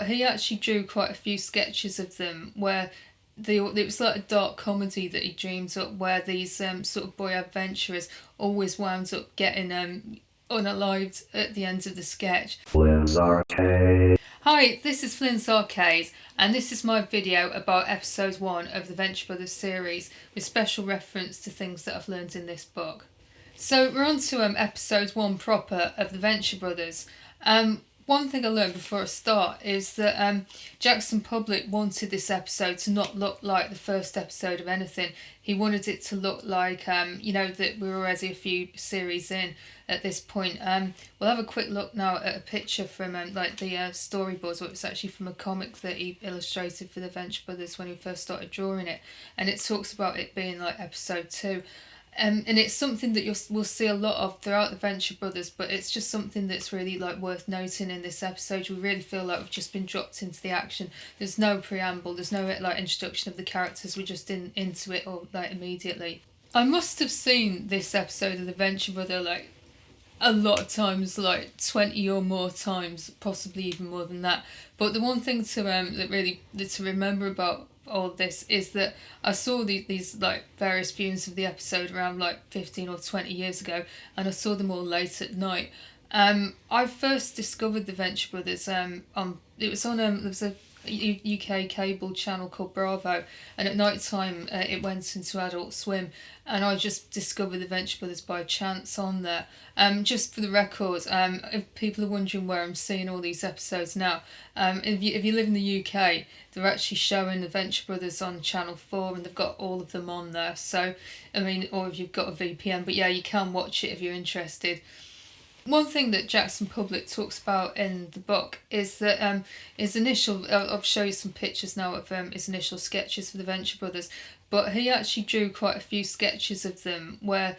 but he actually drew quite a few sketches of them where it was like a dark comedy that he dreamed up, where these sort of boy adventurers always wound up getting unalived at the end of the sketch. FlynnsArcade. Hi, this is FlynnsArcade, and this is my video about episode 1 of the Venture Bros series, with special reference to things that I've learned in this book. So we're on to episode 1 proper of the Venture Bros. One thing I learned before I start is that Jackson Public wanted this episode to not look like the first episode of anything. He wanted it to look like, that we're already a few series in at this point. We'll have a quick look now at a picture from the storyboards, or it's actually from a comic that he illustrated for the Venture Brothers when he first started drawing it. And it talks about it being like episode 2. And it's something that we'll see a lot of throughout the Venture Brothers, but it's just something that's really worth noting in this episode. We really feel like we've just been dropped into the action. There's no preamble, there's no introduction of the characters. We're just into it all immediately. I must have seen this episode of the Venture Brother a lot of times, 20 or more times, possibly even more than that. But the one thing to remember about all this is that I saw these various viewings of the episode around 15 or 20 years ago, and I saw them all late at night. I first discovered the Venture Brothers there was a UK cable channel called Bravo, and at night time it went into Adult Swim, and I just discovered the Venture Brothers by chance on there. Just for the record, if people are wondering where I'm seeing all these episodes now, if you live in the UK, they're actually showing the Venture Brothers on Channel 4, and they've got all of them on there. So, or if you've got a VPN, but yeah, you can watch it if you're interested. One thing that Jackson Public talks about in the book is that his initial... I'll show you some pictures now of his initial sketches for the Venture Brothers, but he actually drew quite a few sketches of them where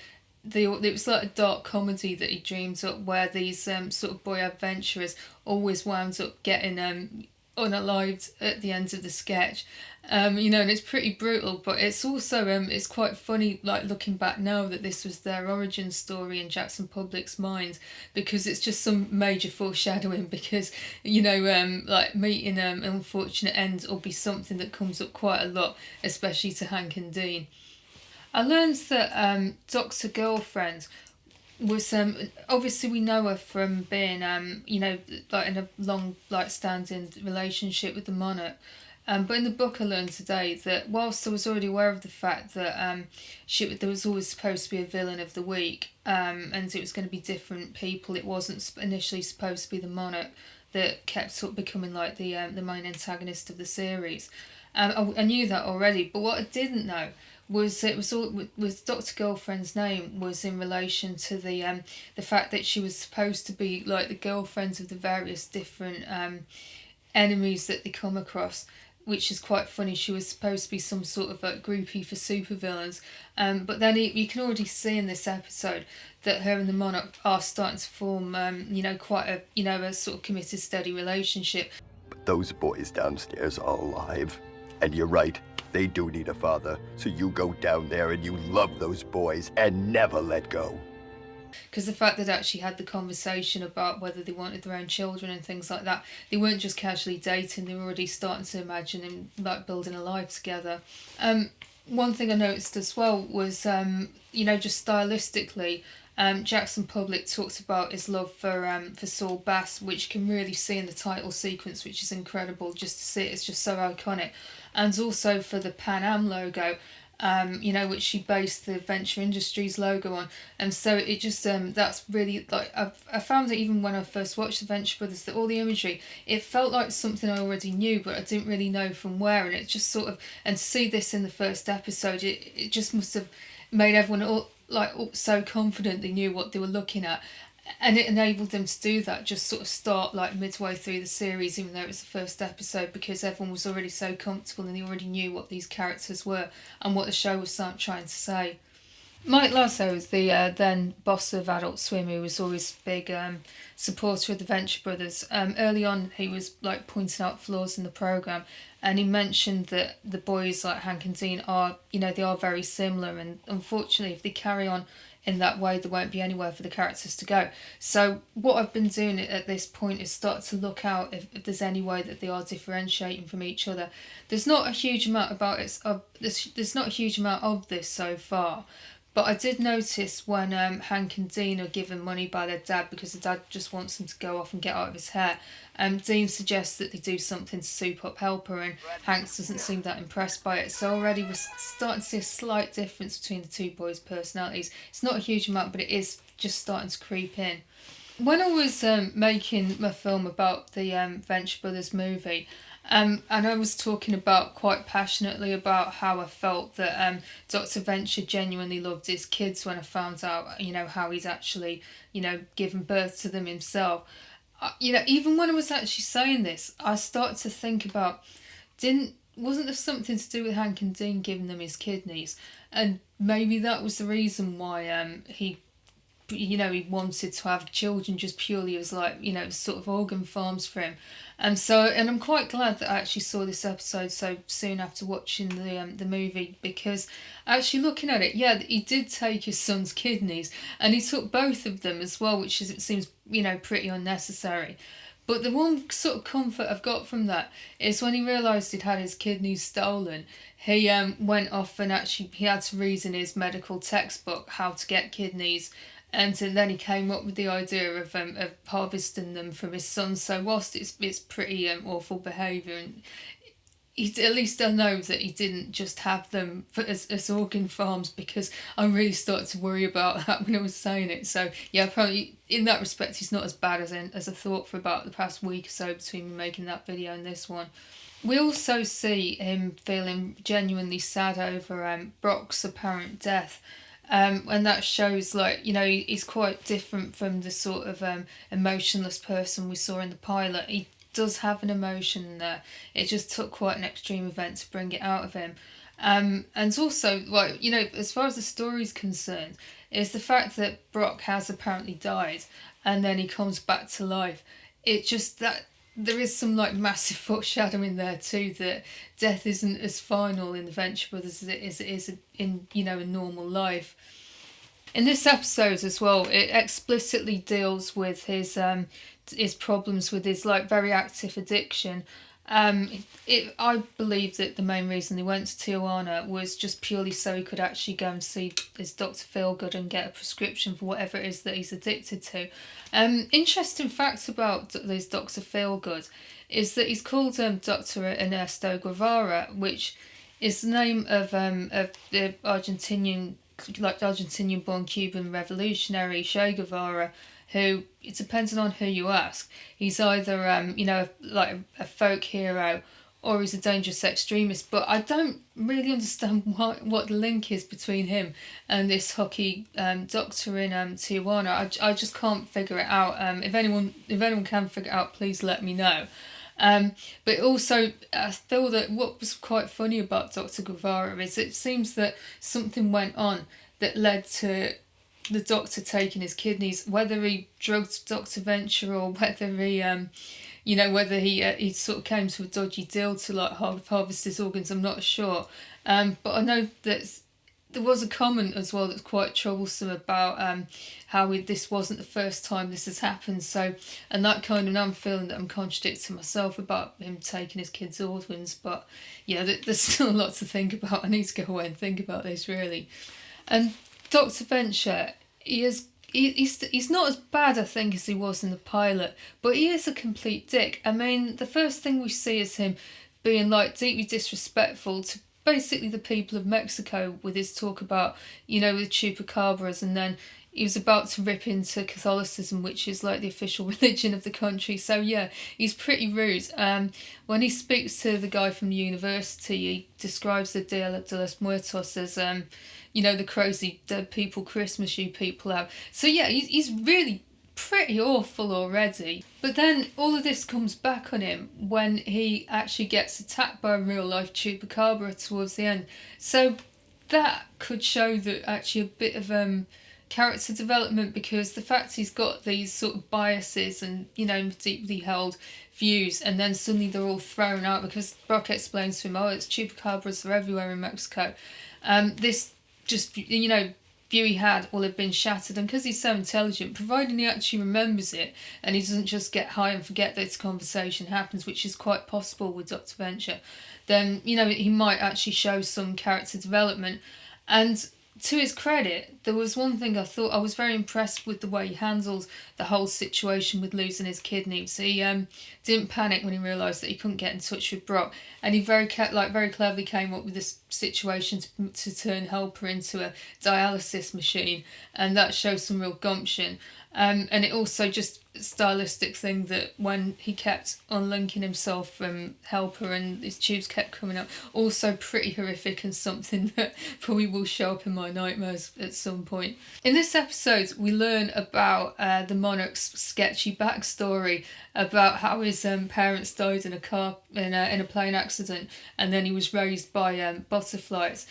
it was like a dark comedy that he dreamed up, where these sort of boy adventurers always wound up getting unalived at the end of the sketch. And it's pretty brutal, but it's also it's quite funny looking back now that this was their origin story in Jackson Public's mind, because it's just some major foreshadowing, because meeting an unfortunate end will be something that comes up quite a lot, especially to Hank and Dean. I learned that Dr Girlfriend was obviously we know her from being in a long standing relationship with the Monarch. But in the book I learned today that whilst I was already aware of the fact that there was always supposed to be a villain of the week, and it was going to be different people, it wasn't initially supposed to be the Monarch that kept up becoming the main antagonist of the series. I knew that already, but what I didn't know was Dr. Girlfriend's name was in relation to the fact that she was supposed to be the girlfriends of the various different enemies that they come across, which is quite funny. She was supposed to be some sort of groupie for supervillains, but then you can already see in this episode that her and the Monarch are starting to form quite a sort of committed, steady relationship. But those boys downstairs are alive, and you're right, they do need a father, so you go down there and you love those boys and never let go. Because the fact they'd actually had the conversation about whether they wanted their own children and things like that, they weren't just casually dating, they were already starting to imagine them building a life together. One thing I noticed as well was, just stylistically, Jackson Public talked about his love for Saul Bass, which you can really see in the title sequence, which is incredible just to see it. It's just so iconic. And also for the Pan Am logo, which she based the Venture Industries logo on. And so it just, that's really, I found that even when I first watched the Venture Brothers, that all the imagery, it felt like something I already knew, but I didn't really know from where. And it just sort of, and to see this in the first episode, it just must have made everyone so confident they knew what they were looking at. And it enabled them to do that, just sort of start midway through the series, even though it was the first episode, because everyone was already so comfortable and they already knew what these characters were and what the show was trying to say. Mike Lasso is the then boss of Adult Swim, who was always a big supporter of the Venture Brothers. Early on, he was pointing out flaws in the programme, and he mentioned that the boys like Hank and Dean are, they are very similar, and unfortunately, if they carry on in that way there won't be anywhere for the characters to go. So what I've been doing at this point is start to look out if there's any way that they are differentiating from each other. There's not a huge amount there's not a huge amount of this so far. But I did notice when Hank and Dean are given money by their dad because the dad just wants them to go off and get out of his hair. Dean suggests that they do something to soup up Helper, and Hank doesn't seem that impressed by it. So already we're starting to see a slight difference between the two boys' personalities. It's not a huge amount, but it is just starting to creep in. When I was making my film about the Venture Brothers movie, and I was talking about quite passionately about how I felt that Dr. Venture genuinely loved his kids when I found out, how he's actually, given birth to them himself. Even when I was actually saying this, I started to think about, wasn't there something to do with Hank and Dean giving them his kidneys? And maybe that was the reason why he wanted to have children just purely as sort of organ farms for him. And I'm quite glad that I actually saw this episode so soon after watching the movie, because actually looking at it, he did take his son's kidneys and he took both of them as well, which it seems, pretty unnecessary. But the one sort of comfort I've got from that is when he realised he'd had his kidneys stolen, he went off and actually he had to read in his medical textbook how to get kidneys. And then he came up with the idea of harvesting them from his son. So whilst it's pretty awful behaviour, and at least I know that he didn't just have them as organ farms, because I really started to worry about that when I was saying it. So probably in that respect he's not as bad as I thought for about the past week or so between me making that video and this one. We also see him feeling genuinely sad over Brock's apparent death. And that shows, he's quite different from the sort of emotionless person we saw in the pilot. He does have an emotion there. It just took quite an extreme event to bring it out of him. And also, as far as the story's concerned, is the fact that Brock has apparently died and then he comes back to life. It just that... There is some massive foreshadowing there too, that death isn't as final in the Venture Brothers as it is in in normal life. In this episode as well, it explicitly deals with his problems with his very active addiction. I believe that the main reason he went to Tijuana was just purely so he could actually go and see his Dr. Feelgood and get a prescription for whatever it is that he's addicted to. Interesting facts about this Dr. Feelgood is that he's called Dr. Ernesto Guevara, which is the name of the Argentinian-born Cuban revolutionary Che Guevara, who, it depends on who you ask, he's either a folk hero or he's a dangerous extremist. But I don't really understand what the link is between him and this hockey doctor in Tijuana. I just can't figure it out. If anyone can figure it out, please let me know. But also, I feel that what was quite funny about Dr. Guevara is it seems that something went on that led to the doctor taking his kidneys, whether he drugged Dr. Venture or whether he whether he sort of came to a dodgy deal to harvest his organs, I'm not sure. But I know that there was a comment as well that's quite troublesome about how this wasn't the first time this has happened. So, and that now I'm feeling that I'm contradicting myself about him taking his kids' organs. But there's still a lot to think about. I need to go away and think about this really. And Dr. Venture, he's not as bad, I think, as he was in the pilot, but he is a complete dick. I mean, the first thing we see is him being deeply disrespectful to basically the people of Mexico with his talk about, the chupacabras, and then he was about to rip into Catholicism, which is the official religion of the country. So he's pretty rude. When he speaks to the guy from the university, he describes the Dia de los Muertos as the crazy dead people Christmas you people have. So he's really pretty awful already. But then all of this comes back on him when he actually gets attacked by a real life chupacabra towards the end. So that could show that actually a bit of character development, because the fact he's got these sort of biases and deeply held views, and then suddenly they're all thrown out because Brock explains to him, it's chupacabras, they're everywhere in Mexico. This just view he had will have been shattered, and because he's so intelligent, providing he actually remembers it and he doesn't just get high and forget that this conversation happens, which is quite possible with Dr. Venture, then, you know, he might actually show some character development. And to his credit, there was one thing I was very impressed with the way he handled the whole situation with losing his kidney. So he didn't panic when he realised that he couldn't get in touch with Brock, and he very cleverly came up with this situation to turn Helper into a dialysis machine, and that shows some real gumption. And it also just stylistic thing that when he kept unlinking himself from Helper and his tubes kept coming up, also pretty horrific and something that probably will show up in my nightmares at some point. In this episode, we learn about the Monarch's sketchy backstory about how his parents died in a plane accident, and then he was raised by butterflies.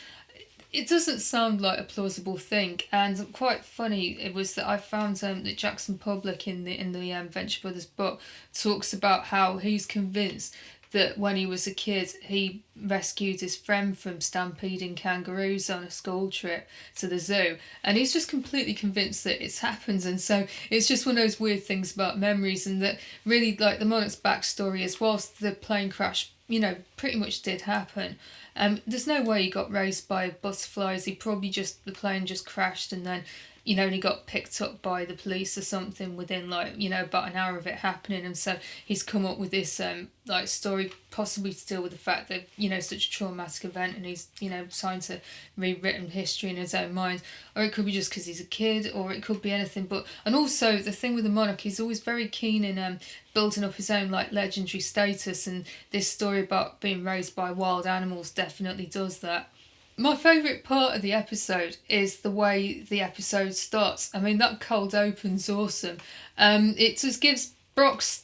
It doesn't sound like a plausible thing, and quite funny it was that I found that Jackson Public in the Venture Brothers book talks about how he's convinced that when he was a kid he rescued his friend from stampeding kangaroos on a school trip to the zoo, and he's just completely convinced that it's happened. And so it's just one of those weird things about memories, and that really, like, the Monarch's backstory is, whilst the plane crash, you know, pretty much did happen, there's no way he got raised by butterflies. He probably the plane just crashed, and then, you know, and he got picked up by the police or something within, like, you know, about an hour of it happening. And so he's come up with this like story, possibly to deal with the fact that, you know, such a traumatic event, and he's, you know, trying to rewritten history in his own mind. Or it could be just because he's a kid, or it could be anything. And also the thing with the Monarch, he's always very keen in building up his own, like, legendary status, and this story about being raised by wild animals definitely does that. My favourite part of the episode is the way the episode starts. I mean, that cold open's awesome. It just gives Brock's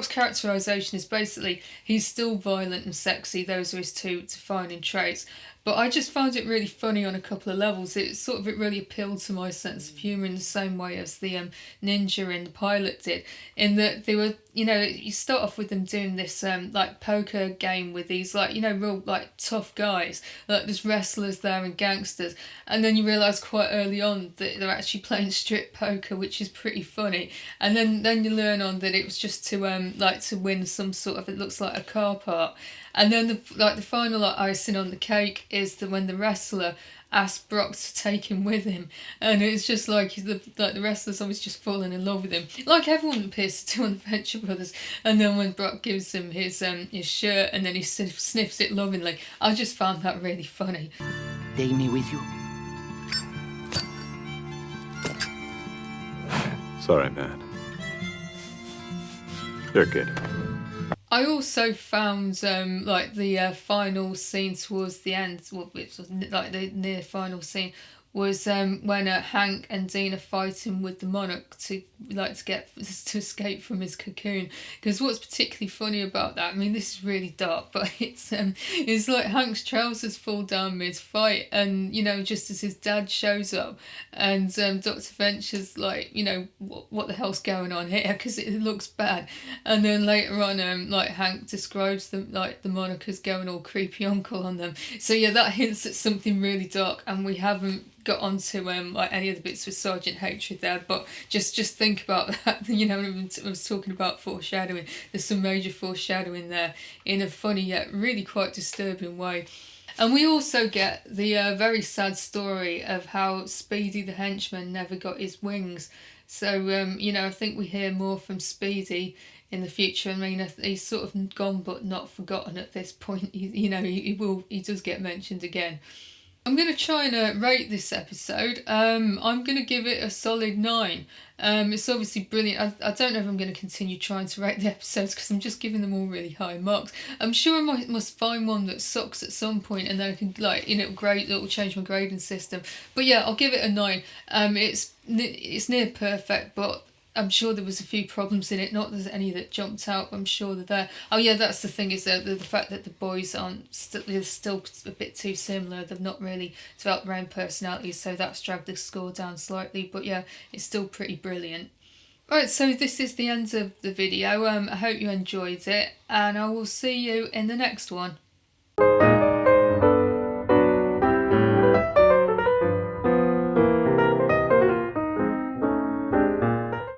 characterisation is basically he's still violent and sexy. Those are his two defining traits. But I just found it really funny on a couple of levels. It really appealed to my sense of humour in the same way as the ninja in the pilot did, in that they were, you know, you start off with them doing this like poker game with these, like, you know, real, like, tough guys, like there's wrestlers there and gangsters, and then you realise quite early on that they're actually playing strip poker, which is pretty funny. And then you learn on that it was just to to win some sort of, it looks like a car part. And then the final, like, icing on the cake is that when the wrestler asked Brock to take him with him, and it's just like the wrestler's always just falling in love with him, like everyone appears to do on the Venture Brothers. And then when Brock gives him his shirt, and then he sniffs it lovingly, I just found that really funny. Take me with you. Sorry, man. You're a kid. I also found like the final scene towards the end, which was like the near final scene, was when Hank and Dean are fighting with the Monarch to escape from his cocoon. Because what's particularly funny about that, I mean, this is really dark, but it's like Hank's trousers fall down mid-fight, and, you know, just as his dad shows up, and Dr. Venture's like, you know, what the hell's going on here, because it looks bad. And then later on, like, Hank describes the Monarch as going all creepy uncle on them. So yeah, that hints at something really dark, and we haven't got onto like any of the bits with Sergeant Hatred there, but just think about that. You know, I was talking about foreshadowing. There's some major foreshadowing there in a funny yet really quite disturbing way. And we also get the very sad story of how Speedy the henchman never got his wings. So you know, I think we hear more from Speedy in the future. I mean, he's sort of gone but not forgotten at this point. He does get mentioned again. I'm going to try and rate this episode. I'm going to give it a solid 9. It's obviously brilliant. I don't know if I'm going to continue trying to rate the episodes, because I'm just giving them all really high marks. I'm sure I must find one that sucks at some point, and then I can, like, you know, it'll change my grading system. But yeah, I'll give it a 9. It's near perfect, but I'm sure there was a few problems in it. Not there's any that jumped out. I'm sure they're there. Oh yeah, that's the thing, is that the fact that the boys aren't they're still a bit too similar. They've not really developed their own personalities, so that's dragged the score down slightly. But yeah, it's still pretty brilliant. Right, so this is the end of the video. I hope you enjoyed it, and I will see you in the next one.